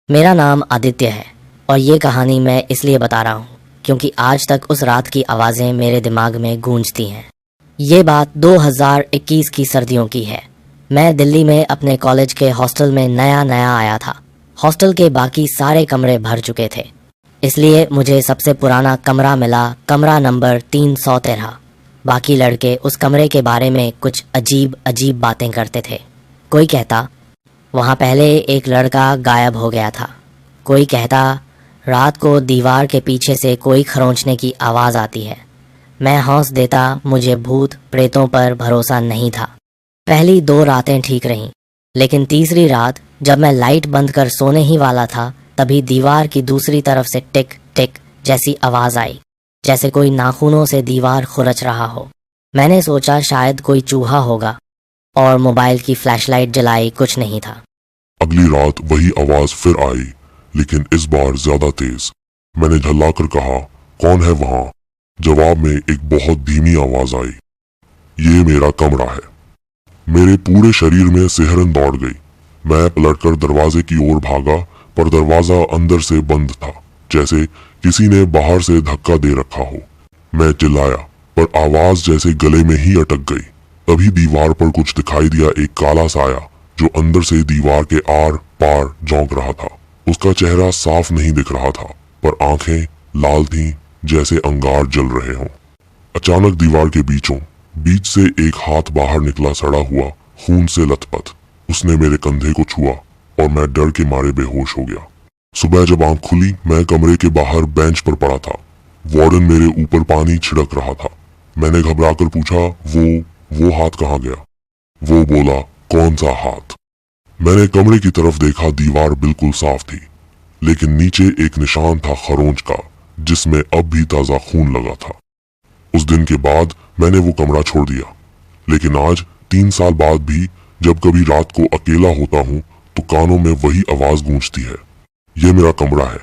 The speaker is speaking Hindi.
मेरा नाम आदित्य है और ये कहानी मैं इसलिए बता रहा हूँ क्योंकि आज तक उस रात की आवाज़ें मेरे दिमाग में गूंजती हैं। ये बात 2021 की सर्दियों की है। मैं दिल्ली में अपने कॉलेज के हॉस्टल में नया नया आया था। हॉस्टल के बाकी सारे कमरे भर चुके थे, इसलिए मुझे सबसे पुराना कमरा मिला, कमरा नंबर 313। बाकी लड़के उस कमरे के बारे में कुछ अजीब अजीब बातें करते थे। कोई कहता वहाँ पहले एक लड़का गायब हो गया था। कोई कहता रात को दीवार के पीछे से कोई खरोंचने की आवाज़ आती है। मैं हौंस देता, मुझे भूत प्रेतों पर भरोसा नहीं था। पहली 2 रातें ठीक रहीं, लेकिन तीसरी रात जब मैं लाइट बंद कर सोने ही वाला था, तभी दीवार की दूसरी तरफ से टिक टिक जैसी आवाज़ आई, जैसे कोई नाखूनों से दीवार खुरच रहा हो। मैंने सोचा शायद कोई चूहा होगा और मोबाइल की फ्लैशलाइट जलाई, कुछ नहीं था। अगली रात वही आवाज फिर आई, लेकिन इस बार ज्यादा तेज। मैंने झल्लाकर कहा, कौन है वहां? जवाब में एक बहुत धीमी आवाज आई, ये मेरा कमरा है। मेरे पूरे शरीर में सिहरन दौड़ गई। मैं पलटकर दरवाजे की ओर भागा, पर दरवाजा अंदर से बंद था, जैसे किसी ने बाहर से धक्का दे रखा हो। मैं चिल्लाया, पर आवाज जैसे गले में ही अटक गई। तभी दीवार पर कुछ दिखाई दिया, एक काला साया जो अंदर से दीवार के आर पार झोंक रहा था। उसका चेहरा साफ नहीं दिख रहा था, पर आंखें लाल थीं, जैसे अंगार जल रहे हों। अचानक दीवार के बीच से एक हाथ बाहर निकला, सड़ा हुआ, खून से लथपथ। उसने मेरे कंधे को छुआ और मैं डर के मारे बेहोश हो गया। सुबह जब आंख खुली, मैं कमरे के बाहर बेंच पर पड़ा था। वार्डन मेरे ऊपर पानी छिड़क रहा था। मैंने घबराकर पूछा, वो हाथ कहाँ गया? वो बोला, कौन सा हाथ? मैंने कमरे की तरफ देखा। दीवार बिल्कुल साफ थी, लेकिन नीचे एक निशान था खरोंच का, जिसमें अब भी ताजा खून लगा था। उस दिन के बाद मैंने वो कमरा छोड़ दिया, लेकिन आज 3 साल बाद भी जब कभी रात को अकेला होता हूँ तो कानों में वही आवाज गूंजती है। ये मेरा कमरा है,